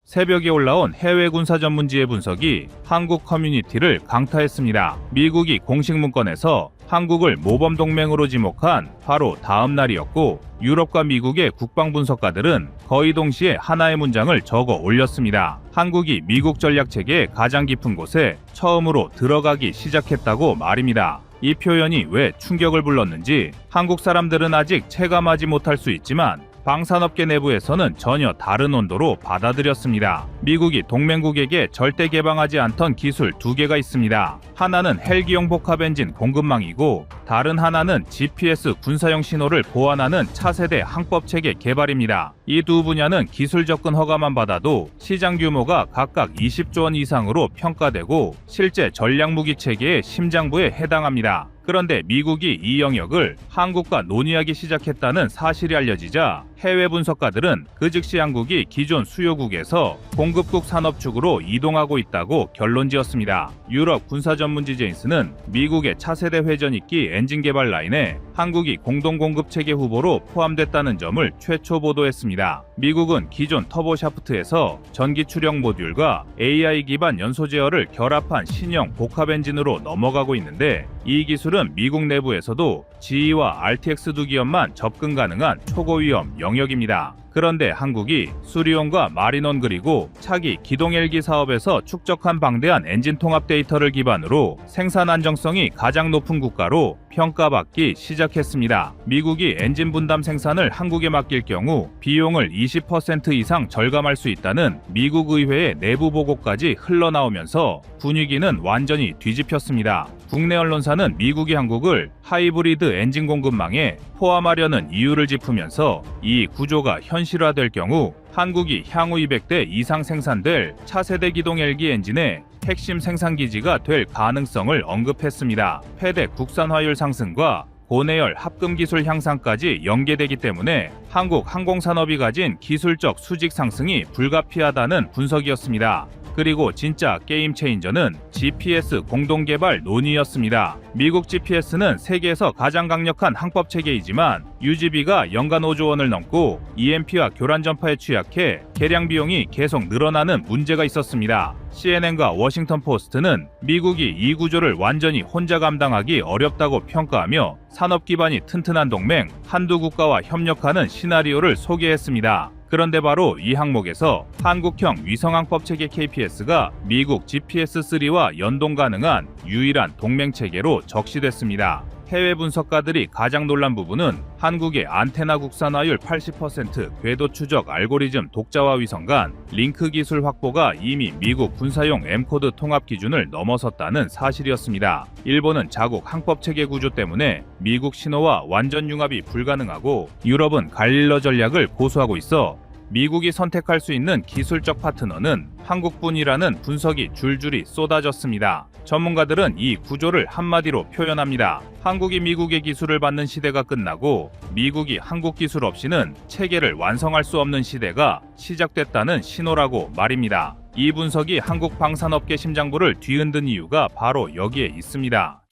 새벽에 올라온 해외 군사 전문지의 분석이 한국 커뮤니티를 강타했습니다. 미국이 공식 문건에서 한국을 모범 동맹으로 지목한 바로 다음 날이었고, 유럽과 미국의 국방 분석가들은 거의 동시에 하나의 문장을 적어 올렸습니다. 한국이 미국 전략 체계의 가장 깊은 곳에 처음으로 들어가기 시작했다고 말입니다. 이 표현이 왜 충격을 불렀는지 한국 사람들은 아직 체감하지 못할 수 있지만 방산업계 내부에서는 전혀 다른 온도로 받아들였습니다. 미국이 동맹국에게 절대 개방하지 않던 기술 두 개가 있습니다. 하나는 헬기용 복합 엔진 공급망이고, 다른 하나는 GPS 군사용 신호를 보완하는 차세대 항법체계 개발입니다. 이 두 분야는 기술 접근 허가만 받아도 시장 규모가 각각 20조 원 이상으로 평가되고 실제 전략무기 체계의 심장부에 해당합니다. 그런데 미국이 이 영역을 한국과 논의하기 시작했다는 사실이 알려지자 해외 분석가들은 그 즉시 한국이 기존 수요국에서 공급국 산업축으로 이동하고 있다고 결론지었습니다. 유럽 군사 전문지 제인스는 미국의 차세대 회전익기 엔진 개발 라인에 한국이 공동공급체계 후보로 포함됐다는 점을 최초 보도했습니다. 미국은 기존 터보샤프트에서 전기 출력 모듈과 AI 기반 연소 제어를 결합한 신형 복합 엔진으로 넘어가고 있는데, 이 기술은 미국 내부에서도 GE와 RTX 두 기업만 접근 가능한 초고위험 영역입니다. 그런데 한국이 수리온과 마린온 그리고 차기 기동 헬기 사업에서 축적한 방대한 엔진 통합 데이터를 기반으로 생산 안정성이 가장 높은 국가로 평가받기 시작했습니다. 미국이 엔진 분담 생산을 한국에 맡길 경우 비용을 20% 이상 절감할 수 있다는 미국 의회의 내부 보고까지 흘러나오면서 분위기는 완전히 뒤집혔습니다. 국내 언론사는 미국이 한국을 하이브리드 엔진 공급망에 포함하려는 이유를 짚으면서 이 구조가 현실화될 경우 한국이 향후 200대 이상 생산될 차세대 기동 헬기 엔진의 핵심 생산기지가 될 가능성을 언급했습니다. 폐대 국산화율 상승과 고내열 합금 기술 향상까지 연계되기 때문에 한국 항공산업이 가진 기술적 수직 상승이 불가피하다는 분석이었습니다. 그리고 진짜 게임 체인저는 GPS 공동개발 논의였습니다. 미국 GPS는 세계에서 가장 강력한 항법 체계이지만 유지비가 연간 5조 원을 넘고 EMP와 교란 전파에 취약해 개량 비용이 계속 늘어나는 문제가 있었습니다. CNN과 워싱턴 포스트는 미국이 이 구조를 완전히 혼자 감당하기 어렵다고 평가하며 산업 기반이 튼튼한 동맹 한두 국가와 협력하는 시나리오를 소개했습니다. 그런데 바로 이 항목에서 한국형 위성항법 체계 KPS가 미국 GPS-3와 연동 가능한 유일한 동맹 체계로 적시됐습니다. 해외 분석가들이 가장 놀란 부분은 한국의 안테나 국산화율 80%, 궤도 추적 알고리즘 독자화 위성 간 링크 기술 확보가 이미 미국 군사용 M-코드 통합 기준을 넘어섰다는 사실이었습니다. 일본은 자국 항법 체계 구조 때문에 미국 신호와 완전 융합이 불가능하고, 유럽은 갈릴러 전략을 고수하고 있어 미국이 선택할 수 있는 기술적 파트너는 한국뿐이라는 분석이 줄줄이 쏟아졌습니다. 전문가들은 이 구조를 한마디로 표현합니다. 한국이 미국의 기술을 받는 시대가 끝나고 미국이 한국 기술 없이는 체계를 완성할 수 없는 시대가 시작됐다는 신호라고 말입니다. 이 분석이 한국 방산업계 심장부를 뒤흔든 이유가 바로 여기에 있습니다.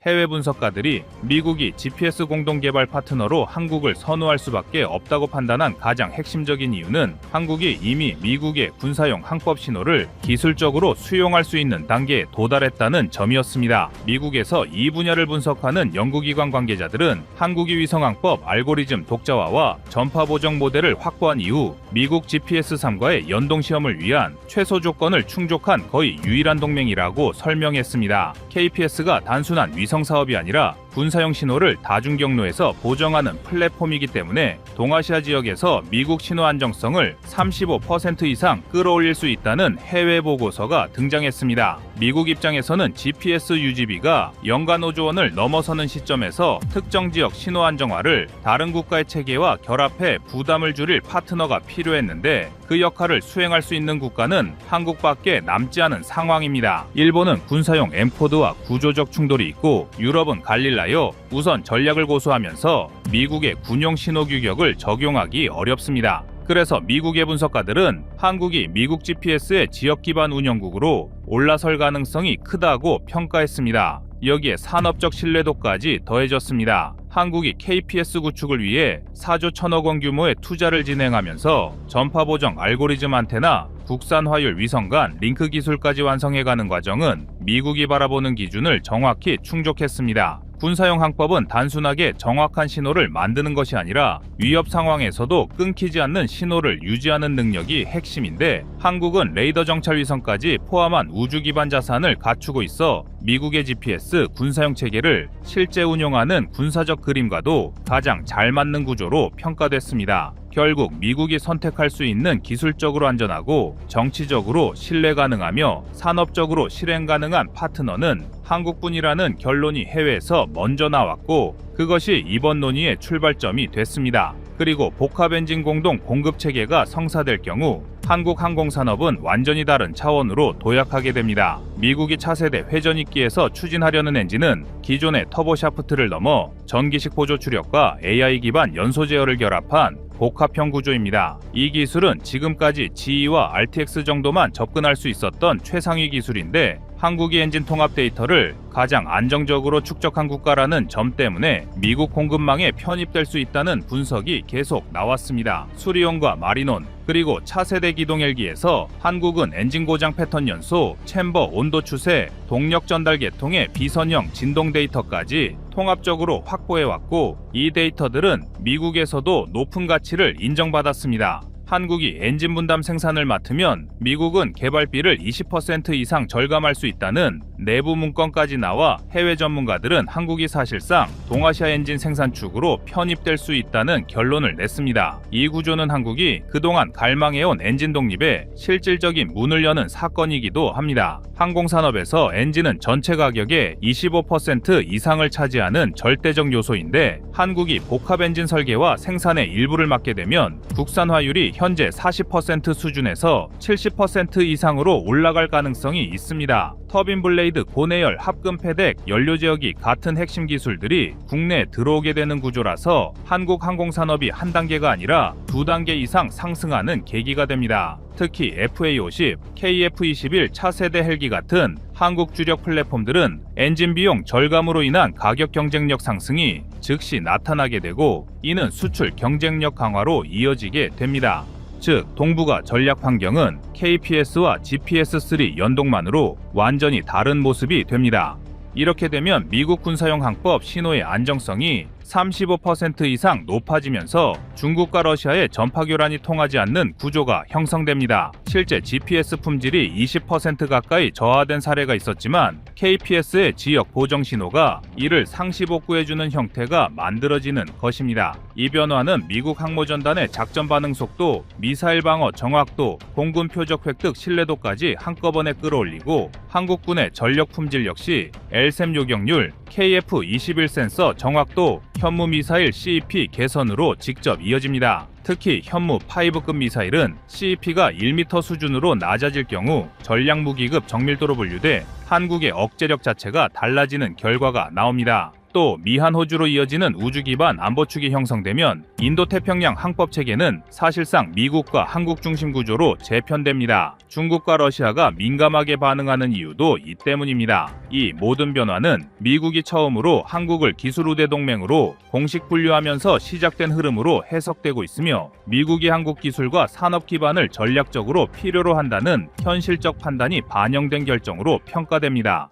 해외 분석가들이 미국이 GPS 공동개발 파트너로 한국을 선호할 수밖에 없다고 판단한 가장 핵심적인 이유는 한국이 이미 미국의 군사용 항법 신호를 기술적으로 수용할 수 있는 단계에 도달했다는 점이었습니다. 미국에서 이 분야를 분석하는 연구기관 관계자들은 한국이 위성항법 알고리즘 독자화와 전파 보정 모델을 확보한 이후 미국 GPS-3과의 연동시험을 위한 최소 조건을 충족한 거의 유일한 동맹이라고 설명했습니다. KPS가 단순한 위성 사업이 아니라 군사용 신호를 다중경로에서 보정하는 플랫폼이기 때문에 동아시아 지역에서 미국 신호 안정성을 35% 이상 끌어올릴 수 있다는 해외 보고서가 등장했습니다. 미국 입장에서는 GPS 유지비가 연간 5조 원을 넘어서는 시점에서 특정 지역 신호 안정화를 다른 국가의 체계와 결합해 부담을 줄일 파트너가 필요했는데, 그 역할을 수행할 수 있는 국가는 한국밖에 남지 않은 상황입니다. 일본은 군사용 M-코드와 구조적 충돌이 있고, 유럽은 갈릴라요 우선 전략을 고수하면서 미국의 군용 신호 규격을 적용하기 어렵습니다. 그래서 미국의 분석가들은 한국이 미국 GPS의 지역 기반 운영국으로 올라설 가능성이 크다고 평가했습니다. 여기에 산업적 신뢰도까지 더해졌습니다. 한국이 KPS 구축을 위해 4조 1천억 원 규모의 투자를 진행하면서 전파 보정 알고리즘 안테나, 국산 화율 위성 간 링크 기술까지 완성해가는 과정은 미국이 바라보는 기준을 정확히 충족했습니다. 군사용 항법은 단순하게 정확한 신호를 만드는 것이 아니라 위협 상황에서도 끊기지 않는 신호를 유지하는 능력이 핵심인데, 한국은 레이더 정찰 위성까지 포함한 우주 기반 자산을 갖추고 있어 미국의 GPS 군사용 체계를 실제 운용하는 군사적 그림과도 가장 잘 맞는 구조로 평가됐습니다. 결국 미국이 선택할 수 있는 기술적으로 안전하고 정치적으로 신뢰 가능하며 산업적으로 실행 가능한 파트너는 한국뿐이라는 결론이 해외에서 먼저 나왔고, 그것이 이번 논의의 출발점이 됐습니다. 그리고 복합 엔진 공동 공급 체계가 성사될 경우 한국 항공산업은 완전히 다른 차원으로 도약하게 됩니다. 미국이 차세대 회전익기에서 추진하려는 엔진은 기존의 터보샤프트를 넘어 전기식 보조 추력과 AI 기반 연소 제어를 결합한 복합형 구조입니다. 이 기술은 지금까지 GE와 RTX 정도만 접근할 수 있었던 최상위 기술인데, 한국이 엔진 통합 데이터를 가장 안정적으로 축적한 국가라는 점 때문에 미국 공급망에 편입될 수 있다는 분석이 계속 나왔습니다. 수리온과 마리논, 그리고 차세대 기동 헬기에서 한국은 엔진 고장 패턴 연소, 챔버 온도 추세, 동력 전달 계통의 비선형 진동 데이터까지 통합적으로 확보해왔고, 이 데이터들은 미국에서도 높은 가치를 인정받았습니다. 한국이 엔진 분담 생산을 맡으면 미국은 개발비를 20% 이상 절감할 수 있다는 내부 문건까지 나와 해외 전문가들은 한국이 사실상 동아시아 엔진 생산축으로 편입될 수 있다는 결론을 냈습니다. 이 구조는 한국이 그동안 갈망해온 엔진 독립에 실질적인 문을 여는 사건이기도 합니다. 항공산업에서 엔진은 전체 가격의 25% 이상을 차지하는 절대적 요소인데, 한국이 복합 엔진 설계와 생산의 일부를 맡게 되면 국산 화율이 현재 40% 수준에서 70% 이상으로 올라갈 가능성이 있습니다. 터빈 블레이드, 고내열, 합금 패덱, 연료 제어기 같은 핵심 기술들이 국내에 들어오게 되는 구조라서 한국 항공산업이 한 단계가 아니라 두 단계 이상 상승하는 계기가 됩니다. 특히 FA-50, KF-21 차세대 헬기 같은 한국 주력 플랫폼들은 엔진 비용 절감으로 인한 가격 경쟁력 상승이 즉시 나타나게 되고, 이는 수출 경쟁력 강화로 이어지게 됩니다. 즉, 동북아 전략 환경은 KPS와 GPS-3 연동만으로 완전히 다른 모습이 됩니다. 이렇게 되면 미국 군사용 항법 신호의 안정성이 35% 이상 높아지면서 중국과 러시아의 전파 교란이 통하지 않는 구조가 형성됩니다. 실제 GPS 품질이 20% 가까이 저하된 사례가 있었지만 KPS의 지역 보정 신호가 이를 상시 복구해주는 형태가 만들어지는 것입니다. 이 변화는 미국 항모전단의 작전 반응 속도, 미사일 방어 정확도, 공군 표적 획득 신뢰도까지 한꺼번에 끌어올리고, 한국군의 전력 품질 역시 LSAM 요격률, KF-21 센서 정확도, 현무 미사일 CEP 개선으로 직접 이어집니다. 특히 현무 5급 미사일은 CEP가 1m 수준으로 낮아질 경우 전략무기급 정밀도로 분류돼 한국의 억제력 자체가 달라지는 결과가 나옵니다. 또 미한 호주로 이어지는 우주 기반 안보축이 형성되면 인도태평양 항법 체계는 사실상 미국과 한국 중심 구조로 재편됩니다. 중국과 러시아가 민감하게 반응하는 이유도 이 때문입니다. 이 모든 변화는 미국이 처음으로 한국을 기술 우대 동맹으로 공식 분류하면서 시작된 흐름으로 해석되고 있으며, 미국이 한국 기술과 산업 기반을 전략적으로 필요로 한다는 현실적 판단이 반영된 결정으로 평가됩니다.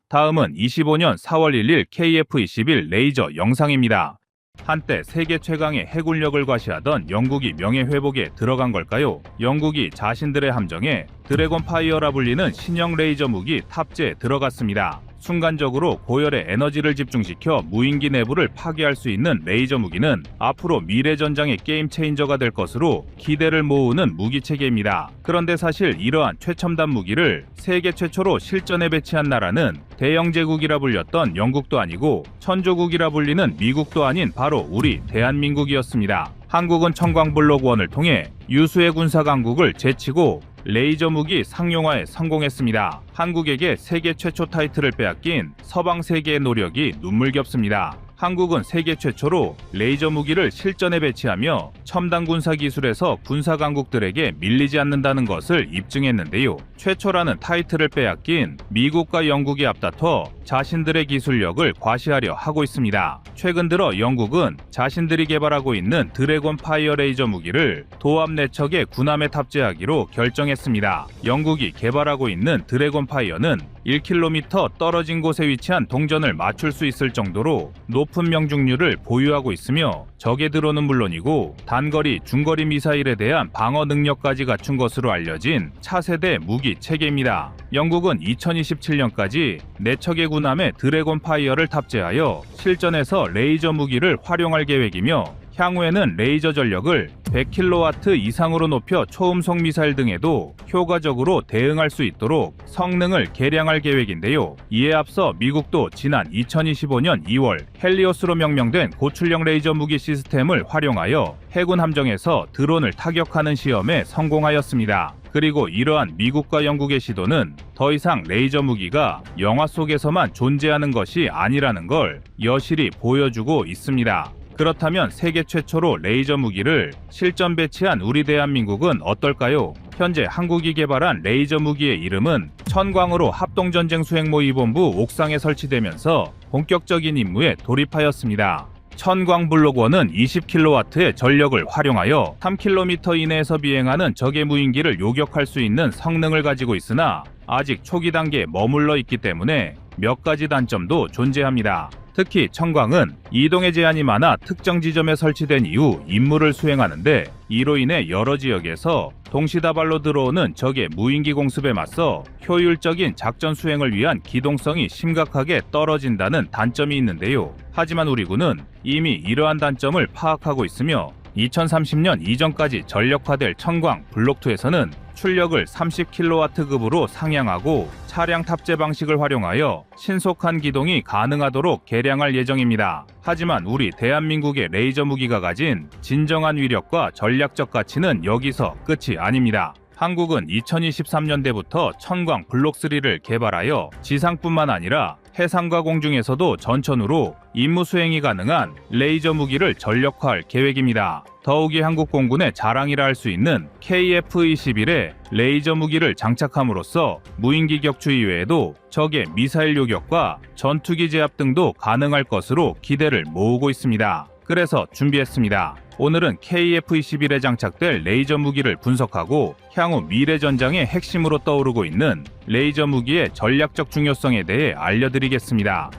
다음은 25년 4월 1일 KF-21 레이저 영상입니다. 한때 세계 최강의 해군력을 과시하던 영국이 명예회복에 들어간 걸까요? 영국이 자신들의 함정에 드래곤 파이어라 불리는 신형 레이저 무기 탑재에 들어갔습니다. 순간적으로 고열의 에너지를 집중시켜 무인기 내부를 파괴할 수 있는 레이저 무기는 앞으로 미래 전장의 게임 체인저가 될 것으로 기대를 모으는 무기 체계입니다. 그런데 사실 이러한 최첨단 무기를 세계 최초로 실전에 배치한 나라는 대영 제국이라 불렸던 영국도 아니고 천조국이라 불리는 미국도 아닌 바로 우리 대한민국이었습니다. 한국은 청광블록1을 통해 유수의 군사 강국을 제치고 레이저 무기 상용화에 성공했습니다. 한국에게 세계 최초 타이틀을 빼앗긴 서방 세계의 노력이 눈물겹습니다. 한국은 세계 최초로 레이저 무기를 실전에 배치하며 첨단 군사 기술에서 군사 강국들에게 밀리지 않는다는 것을 입증했는데요. 최초라는 타이틀을 빼앗긴 미국과 영국이 앞다퉈 자신들의 기술력을 과시하려 하고 있습니다. 최근 들어 영국은 자신들이 개발하고 있는 드래곤 파이어 레이저 무기를 도합 4척의 군함에 탑재하기로 결정했습니다. 영국이 개발하고 있는 드래곤 파이어는 1km 떨어진 곳에 위치한 동전을 맞출 수 있을 정도로 높은 명중률을 보유하고 있으며 적의 드론은 물론이고 단거리, 중거리 미사일에 대한 방어 능력까지 갖춘 것으로 알려진 차세대 무기 체계입니다. 영국은 2027년까지 4척의 군함에 드래곤 파이어를 탑재하여 실전에서 레이저 무기를 활용할 계획이며 향후에는 레이저 전력을 100kW 이상으로 높여 초음속 미사일 등에도 효과적으로 대응할 수 있도록 성능을 개량할 계획인데요. 이에 앞서 미국도 지난 2025년 2월 헬리오스로 명명된 고출력 레이저 무기 시스템을 활용하여 해군 함정에서 드론을 타격하는 시험에 성공하였습니다. 그리고 이러한 미국과 영국의 시도는 더 이상 레이저 무기가 영화 속에서만 존재하는 것이 아니라는 걸 여실히 보여주고 있습니다. 그렇다면 세계 최초로 레이저 무기를 실전 배치한 우리 대한민국은 어떨까요? 현재 한국이 개발한 레이저 무기의 이름은 천광으로 합동전쟁 수행모의본부 옥상에 설치되면서 본격적인 임무에 돌입하였습니다. 천광 블록 1은 20kW의 전력을 활용하여 3km 이내에서 비행하는 적의 무인기를 요격할 수 있는 성능을 가지고 있으나 아직 초기 단계에 머물러 있기 때문에 몇 가지 단점도 존재합니다. 특히 천광은 이동의 제한이 많아 특정 지점에 설치된 이후 임무를 수행하는데 이로 인해 여러 지역에서 동시다발로 들어오는 적의 무인기 공습에 맞서 효율적인 작전 수행을 위한 기동성이 심각하게 떨어진다는 단점이 있는데요. 하지만 우리 군은 이미 이러한 단점을 파악하고 있으며 2030년 이전까지 전력화될 천광 블록2에서는 출력을 30kW급으로 상향하고 차량 탑재 방식을 활용하여 신속한 기동이 가능하도록 개량할 예정입니다. 하지만 우리 대한민국의 레이저 무기가 가진 진정한 위력과 전략적 가치는 여기서 끝이 아닙니다. 한국은 2023년대부터 천광 블록3를 개발하여 지상뿐만 아니라 해상과 공중에서도 전천후로 임무 수행이 가능한 레이저 무기를 전력화할 계획입니다. 더욱이 한국 공군의 자랑이라 할 수 있는 KF-21에 레이저 무기를 장착함으로써 무인기 격추 이외에도 적의 미사일 요격과 전투기 제압 등도 가능할 것으로 기대를 모으고 있습니다. 그래서 준비했습니다. 오늘은 KF-21에 장착될 레이저 무기를 분석하고 향후 미래 전장의 핵심으로 떠오르고 있는 레이저 무기의 전략적 중요성에 대해 알려드리겠습니다.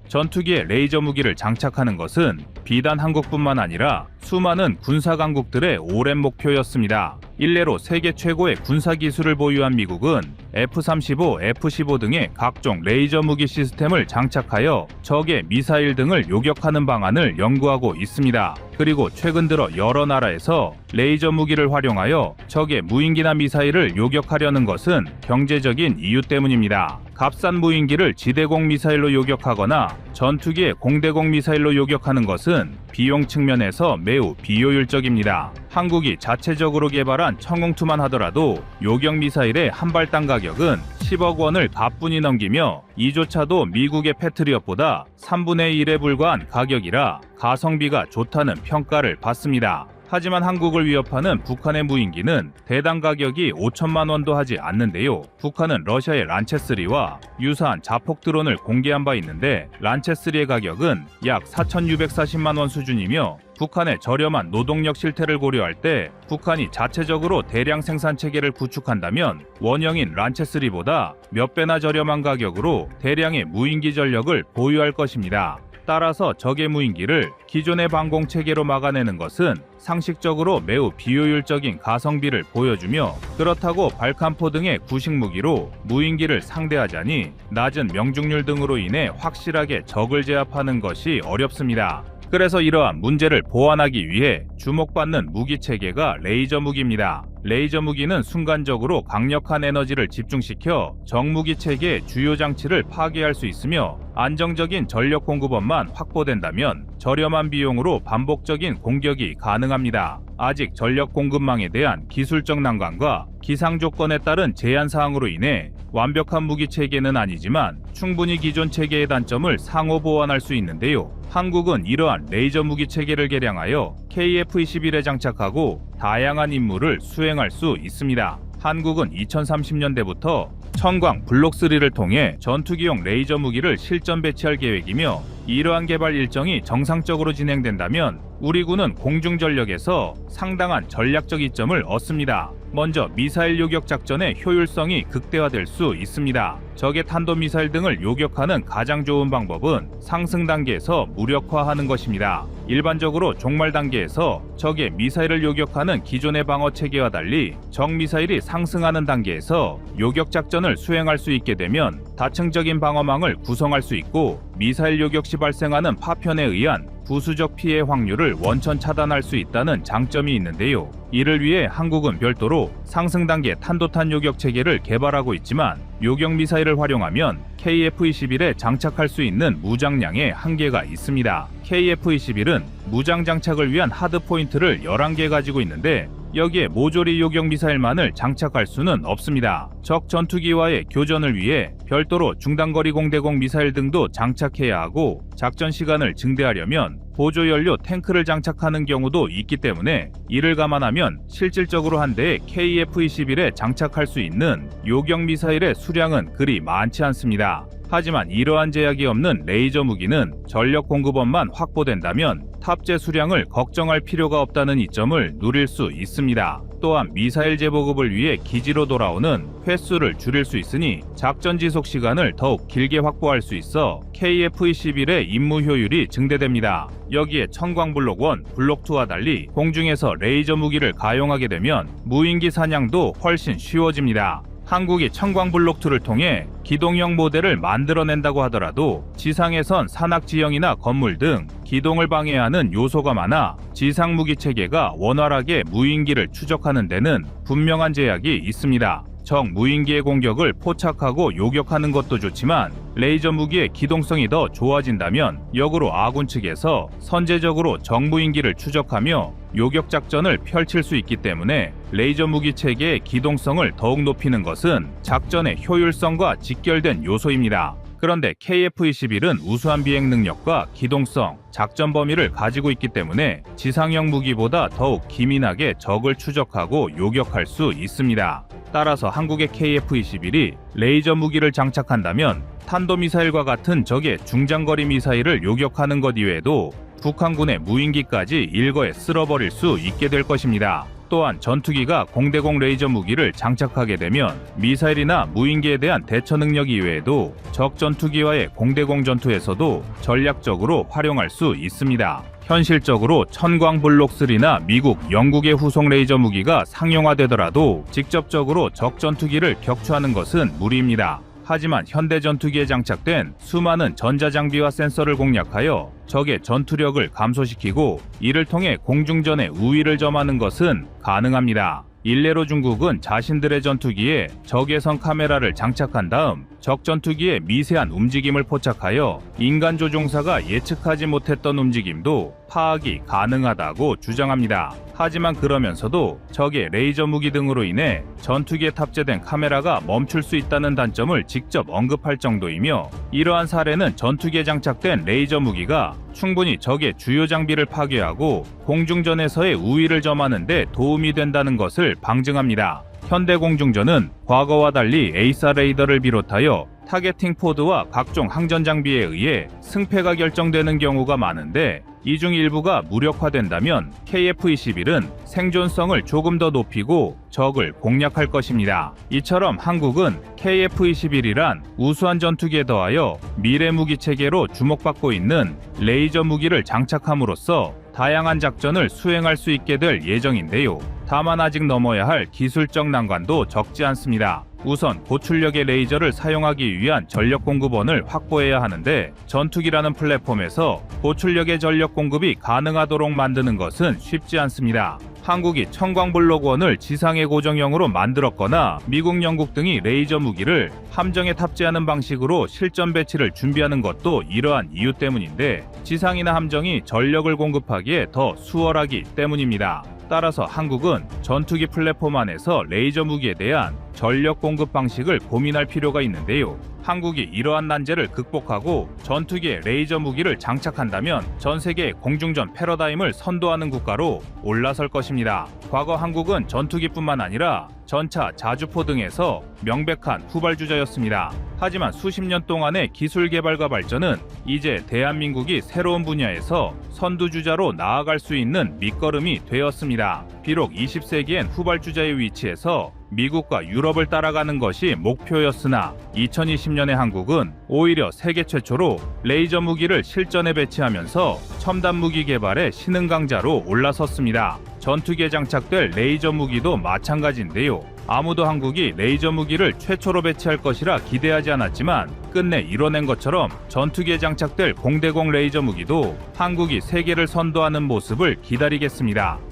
전투기에 레이저 무기를 장착하는 것은 비단 한국뿐만 아니라 수많은 군사 강국들의 오랜 목표였습니다. 일례로 세계 최고의 군사 기술을 보유한 미국은 F-35, F-15 등의 각종 레이저 무기 시스템을 장착하여 적의 미사일 등을 요격하는 방안을 연구하고 있습니다. 그리고 최근 들어 여러 나라에서 레이저 무기를 활용하여 적의 무인기나 미사일을 요격하려는 것은 경제적인 이유 때문입니다. 값싼 무인기를 지대공 미사일로 요격하거나 전투기에 공대공 미사일로 요격하는 것은 비용 측면에서 매우 비효율적입니다. 한국이 자체적으로 개발한 청웅2만 하더라도 요격 미사일의 한 발당 가격은 10억 원을 가뿐히 넘기며 이조차도 미국의 패트리엇보다 3분의 1에 불과한 가격이라 가성비가 좋다는 평가를 받습니다. 하지만 한국을 위협하는 북한의 무인기는 대당 가격이 5천만 원도 하지 않는데요. 북한은 러시아의 란체3와 유사한 자폭 드론을 공개한 바 있는데 란체3의 가격은 약 4,640만 원 수준이며 북한의 저렴한 노동력 실태를 고려할 때 북한이 자체적으로 대량 생산 체계를 구축한다면 원형인 란체3보다 몇 배나 저렴한 가격으로 대량의 무인기 전력을 보유할 것입니다. 따라서 적의 무인기를 기존의 방공 체계로 막아내는 것은 상식적으로 매우 비효율적인 가성비를 보여주며 그렇다고 발칸포 등의 구식 무기로 무인기를 상대하자니 낮은 명중률 등으로 인해 확실하게 적을 제압하는 것이 어렵습니다. 그래서 이러한 문제를 보완하기 위해 주목받는 무기 체계가 레이저 무기입니다. 레이저 무기는 순간적으로 강력한 에너지를 집중시켜 정무기 체계의 주요 장치를 파괴할 수 있으며 안정적인 전력 공급원만 확보된다면 저렴한 비용으로 반복적인 공격이 가능합니다. 아직 전력 공급망에 대한 기술적 난관과 기상 조건에 따른 제한 사항으로 인해 완벽한 무기 체계는 아니지만 충분히 기존 체계의 단점을 상호 보완할 수 있는데요. 한국은 이러한 레이저 무기 체계를 개량하여 KF-21에 장착하고 다양한 임무를 수행할 수 있습니다. 한국은 2030년대부터 천광 블록3를 통해 전투기용 레이저 무기를 실전 배치할 계획이며 이러한 개발 일정이 정상적으로 진행된다면 우리 군은 공중전력에서 상당한 전략적 이점을 얻습니다. 먼저 미사일 요격 작전의 효율성이 극대화될 수 있습니다. 적의 탄도미사일 등을 요격하는 가장 좋은 방법은 상승 단계에서 무력화하는 것입니다. 일반적으로 종말 단계에서 적의 미사일을 요격하는 기존의 방어 체계와 달리 적 미사일이 상승하는 단계에서 요격 작전을 수행할 수 있게 되면 다층적인 방어망을 구성할 수 있고 미사일 요격 시 발생하는 파편에 의한 부수적 피해 확률을 원천 차단할 수 있다는 장점이 있는데요. 이를 위해 한국은 별도로 상승 단계 탄도탄 요격 체계를 개발하고 있지만 요격 미사일을 활용하면 KF-21에 장착할 수 있는 무장량에 한계가 있습니다. KF-21은 무장 장착을 위한 하드 포인트를 11개 가지고 있는데 여기에 모조리 요격 미사일만을 장착할 수는 없습니다. 적 전투기와의 교전을 위해 별도로 중단거리 공대공 미사일 등도 장착해야 하고 작전 시간을 증대하려면 보조 연료 탱크를 장착하는 경우도 있기 때문에 이를 감안하면 실질적으로 한 대의 KF-21에 장착할 수 있는 요격 미사일의 수량은 그리 많지 않습니다. 하지만 이러한 제약이 없는 레이저 무기는 전력 공급원만 확보된다면 탑재 수량을 걱정할 필요가 없다는 이점을 누릴 수 있습니다. 또한 미사일 재보급을 위해 기지로 돌아오는 횟수를 줄일 수 있으니 작전 지속 시간을 더욱 길게 확보할 수 있어 KF-21의 임무 효율이 증대됩니다. 여기에 천광블록 1, 블록 2와 달리 공중에서 레이저 무기를 가용하게 되면 무인기 사냥도 훨씬 쉬워집니다. 한국이 천광블록2를 통해 기동형 모델을 만들어낸다고 하더라도 지상에선 산악지형이나 건물 등 기동을 방해하는 요소가 많아 지상 무기 체계가 원활하게 무인기를 추적하는 데는 분명한 제약이 있습니다. 적 무인기의 공격을 포착하고 요격하는 것도 좋지만 레이저 무기의 기동성이 더 좋아진다면 역으로 아군 측에서 선제적으로 적 무인기를 추적하며 요격 작전을 펼칠 수 있기 때문에 레이저 무기 체계의 기동성을 더욱 높이는 것은 작전의 효율성과 직결된 요소입니다. 그런데 KF-21은 우수한 비행 능력과 기동성, 작전 범위를 가지고 있기 때문에 지상형 무기보다 더욱 기민하게 적을 추적하고 요격할 수 있습니다. 따라서 한국의 KF-21이 레이저 무기를 장착한다면 탄도미사일과 같은 적의 중장거리 미사일을 요격하는 것 이외에도 북한군의 무인기까지 일거에 쓸어버릴 수 있게 될 것입니다. 또한 전투기가 공대공 레이저 무기를 장착하게 되면 미사일이나 무인기에 대한 대처 능력 이외에도 적 전투기와의 공대공 전투에서도 전략적으로 활용할 수 있습니다. 현실적으로 천광블록3나 미국, 영국의 후속 레이저 무기가 상용화되더라도 직접적으로 적 전투기를 격추하는 것은 무리입니다. 하지만 현대 전투기에 장착된 수많은 전자장비와 센서를 공략하여 적의 전투력을 감소시키고 이를 통해 공중전의 우위를 점하는 것은 가능합니다. 일례로 중국은 자신들의 전투기에 적외선 카메라를 장착한 다음 적 전투기의 미세한 움직임을 포착하여 인간 조종사가 예측하지 못했던 움직임도 파악이 가능하다고 주장합니다. 하지만 그러면서도 적의 레이저 무기 등으로 인해 전투기에 탑재된 카메라가 멈출 수 있다는 단점을 직접 언급할 정도이며 이러한 사례는 전투기에 장착된 레이저 무기가 충분히 적의 주요 장비를 파괴하고 공중전에서의 우위를 점하는 데 도움이 된다는 것을 방증합니다. 현대 공중전은 과거와 달리 에이사 레이더를 비롯하여 타겟팅 포드와 각종 항전 장비에 의해 승패가 결정되는 경우가 많은데 이 중 일부가 무력화된다면 KF-21은 생존성을 조금 더 높이고 적을 공략할 것입니다. 이처럼 한국은 KF-21이란 우수한 전투기에 더하여 미래 무기 체계로 주목받고 있는 레이저 무기를 장착함으로써 다양한 작전을 수행할 수 있게 될 예정인데요. 다만 아직 넘어야 할 기술적 난관도 적지 않습니다. 우선 고출력의 레이저를 사용하기 위한 전력 공급원을 확보해야 하는데 전투기라는 플랫폼에서 고출력의 전력 공급이 가능하도록 만드는 것은 쉽지 않습니다. 한국이 청광블록원을 지상의 고정형으로 만들었거나 미국, 영국 등이 레이저 무기를 함정에 탑재하는 방식으로 실전 배치를 준비하는 것도 이러한 이유 때문인데, 지상이나 함정이 전력을 공급하기에 더 수월하기 때문입니다. 따라서 한국은 전투기 플랫폼 안에서 레이저 무기에 대한 전력 공급 방식을 고민할 필요가 있는데요. 한국이 이러한 난제를 극복하고 전투기에 레이저 무기를 장착한다면 전 세계의 공중전 패러다임을 선도하는 국가로 올라설 것입니다. 과거 한국은 전투기뿐만 아니라 전차, 자주포 등에서 명백한 후발주자였습니다. 하지만 수십 년 동안의 기술 개발과 발전은 이제 대한민국이 새로운 분야에서 선두주자로 나아갈 수 있는 밑거름이 되었습니다. 비록 20세기엔 후발주자의 위치에서 미국과 유럽을 따라가는 것이 목표였으나 2020년의 한국은 오히려 세계 최초로 레이저 무기를 실전에 배치하면서 첨단 무기 개발의 신흥 강자로 올라섰습니다. 전투기에 장착될 레이저 무기도 마찬가지인데요. 아무도 한국이 레이저 무기를 최초로 배치할 것이라 기대하지 않았지만 끝내 이뤄낸 것처럼 전투기에 장착될 공대공 레이저 무기도 한국이 세계를 선도하는 모습을 기다리겠습니다.